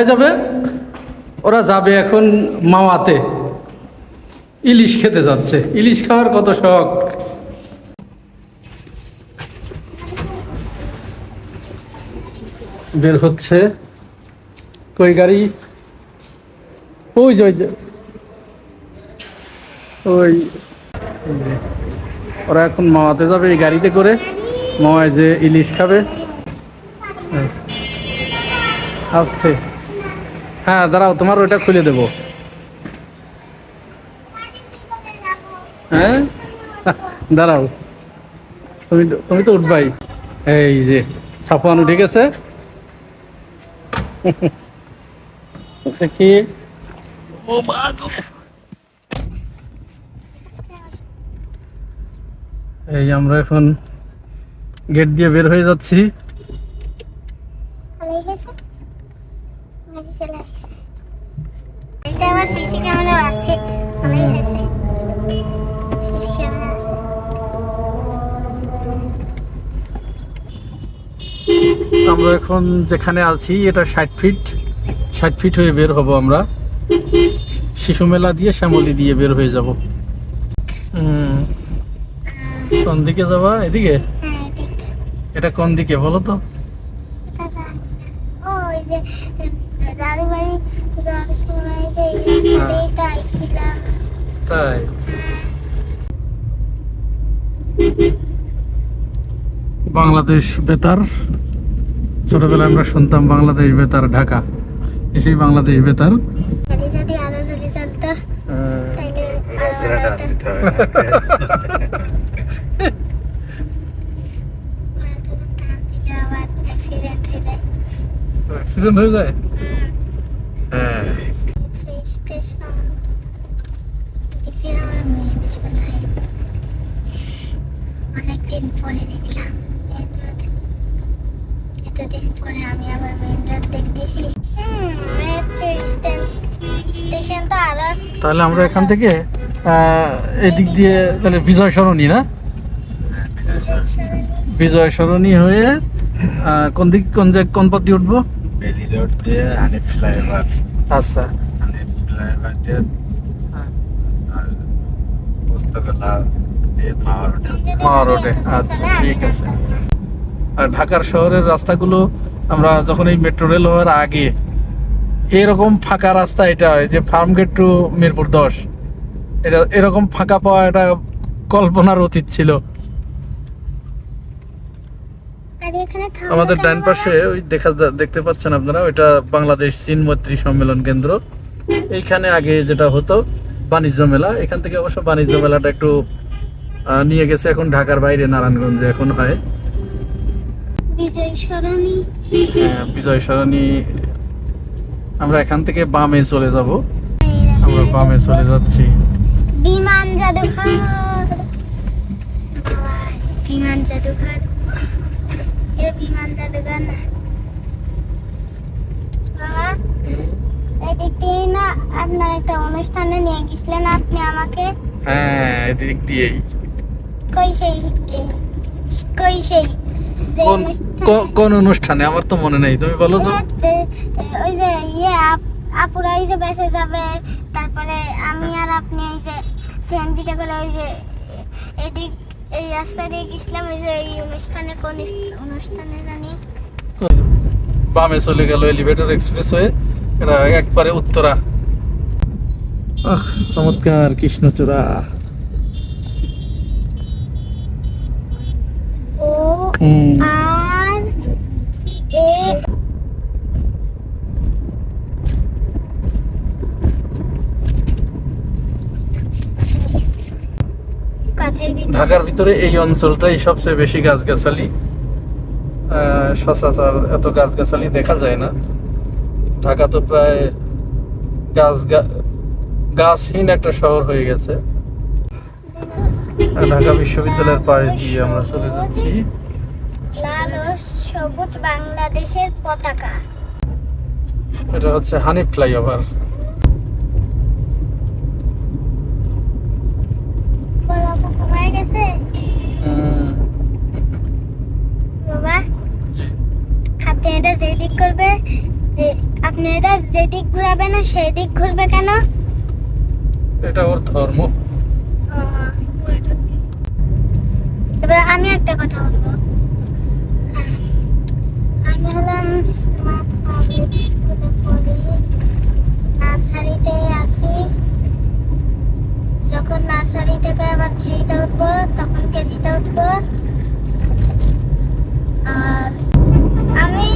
যাবে, ওরা যাবে এখন মাওয়াতে ইলিশ খেতে যাচ্ছে। ইলিশ খাওয়ার কত শখ। বের হচ্ছে কই গাড়ি, ওই যে ওই ওরা এখন মাওয়াতে যাবে এই গাড়িতে করে। মাওয়ায় যে ইলিশ খাবে। আসতে হ্যাঁ, দাঁড়াও, তোমার ওইটা খুলে দেবো। হ্যাঁ দাঁড়াও, তুমি তো উঠবাই। এই যে সাফওয়ান উঠে গেছে। দেখি, এই আমরা এখন গেট দিয়ে বের হয়ে যাচ্ছি। আমরা এখন যেখানে আছি এটা 60 ফিট হয়ে বের হব আমরা। শিশু মেলা দিয়ে শ্যামলী দিয়ে বের হয়ে যাব। কোন দিকে যাবা? এদিকে? এটা কোন দিকে বলো তো? তাই বাংলাদেশ বেতার, ছোটবেলায় আমরা শুনতাম বাংলাদেশ বেতার ঢাকা, এসেই বাংলাদেশ বেতার। অ্যাক্সিডেন্ট হয়ে যায়। হ্যাঁ অনেকদিন পরে দেখলাম, এতদিন পরে আমি আবার মেইন রোড দেখতেছি। স্টেশন তো আরো। তাহলে আমরা এখান থেকে এদিক দিয়ে তাহলে বিজয় সরণি, না বিজয় সরণি হয়ে কোন দিক কোন পথ দিয়ে উঠবো? বেলি রোড দিয়ে হানিফ ফ্লাইওভার। আচ্ছা, হানিফ ফ্লাইওভার দিয়ে আর পোস্তগোলা দিয়ে মাওয়া রোডে। আচ্ছা ঠিক আছে। আর ঢাকার শহরের রাস্তাগুলো আমরা যখন এই মেট্রো রেল হওয়ার আগে এরকম ফাঁকা রাস্তা, এটা যে ফার্ম গেট টু মিরপুর 10, এটা এরকম ফাঁকা পাওয়া এটা কল্পনার অতীত ছিল। আমাদের ডান পাশে ওই দেখতে পাচ্ছেন আপনারা, ওইটা বাংলাদেশ চীন মৈত্রী সম্মেলন কেন্দ্র। এইখানে আগে যেটা হতো বাণিজ্য মেলা, এখান থেকে অবশ্য বাণিজ্য মেলাটা একটু নিয়ে গেছে এখন ঢাকার বাইরে, নারায়ণগঞ্জে এখন হয়। বিজয় সরণি আমরা এখান থেকে বামে চলে যাব। আমরা বামে চলে যাচ্ছি। বিমান জাদুঘর, বিমান জাদুঘর, বিমান জাদুঘর না বাবা, এদিক দিয়ে না আপনার একটা অনুষ্ঠানে নিয়ে গেছিলেন আপনি আমাকে। হ্যাঁ এদিক দিয়েই। কই সেই কোন অনুষ্ঠানে আমার তো মনে নেই, তুমি বলো তো। ওই যে আপুরা এই যে বেসে যাবে, তারপরে আমি আর আপনি এই যে সেন দিকে করে ওই যে এদিক এই রাস্তা দিয়ে গেছিলাম। ওই যে এই অনুষ্ঠানে, কোন অনুষ্ঠানে জানি। বামে চলে গেল এলিভেটর এক্সপ্রেস হয়ে, এটা একবারে উত্তরা। চমৎকার কৃষ্ণচূড়া। ঢাকার ভিতরে এই অঞ্চলটাই সবচেয়ে বেশি গাছগাছালি। সচরাচর এত গাছগাছালি দেখা যায় না। ঢাকা তো প্রায় গাছহীন একটা শহর হয়ে গেছে। ঢাকা বিশ্ববিদ্যালয়ের পাশ দিয়ে আমরা চলে যাচ্ছি। লাল ও সবুজ বাংলাদেশের পতাকা। এটা হচ্ছে হানিফ ফ্লাইওভার। বাবা, হাতে এটা যেদিক করবে আপনি এটা যেদিক ঘুরাবে না সেই দিক ঘুরবে কেন? এটা ওর ধর্ম। এবার আমি একটা কথা বলবো। আমি হলাম স্মার্ট পাবলিক স্কুলে পড়ি, নার্সারিতে আছি। যখন নার্সারি থেকে আবার 3তে উঠবো তখন কেজিতে উঠবো। আর আমি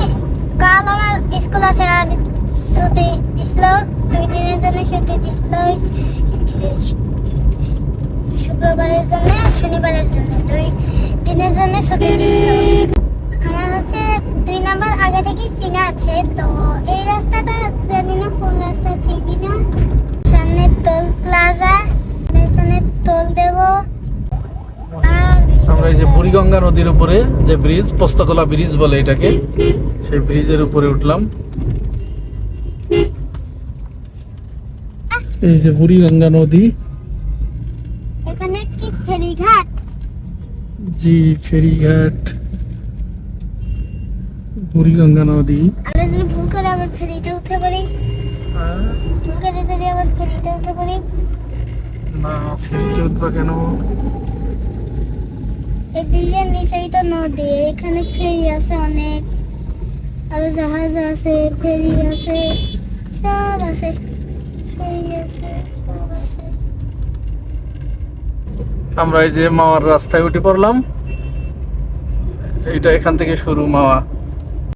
কাল আমার স্কুল আছে, আর ছুটি দিছিল 2 দিনের জন্য, ছুটি দিছিল শুক্রবারের জন্য আর শনিবারের জন্য, 2 দিনের জন্য ছুটি দিছিল। আমার হচ্ছে 2 নাম্বার আগে থেকে চিনা আছে, তো এই রাস্তাটা জানি না কোন রাস্তা, চিনি না। সামনে টোল প্লাজা, এখানে টোল দেব। আর আমরা এই যে বুড়িগঙ্গা নদীর উপরে যে ব্রিজ, পোস্তকলা ব্রিজ বলে এটাকে, সেই ব্রিজের উপরে উঠলাম। এই যে বুড়িগঙ্গা নদী। এখানে কি ফেরিঘাট? জি, ফেরিঘাট, বুড়িগঙ্গা নদী। আমরা যদি ভুল করে আবার ফেরিতে উঠতে পারি, ভুল করে যদি আবার ফেরিতে উঠতে পারি। না, ফেরিতে উঠবা কেন? এই ব্রিজের নিচেই তো নদী, এখানে ফেরি আছে অনেক, আরো জাহাজ আছে, ফেরি আছে, সব আছে, ফেরি আছে, সব আছে। আমরা এই যে মাওয়ার রাস্তায় উঠে পড়লাম। এইটা এখান থেকে শুরু মাওয়া।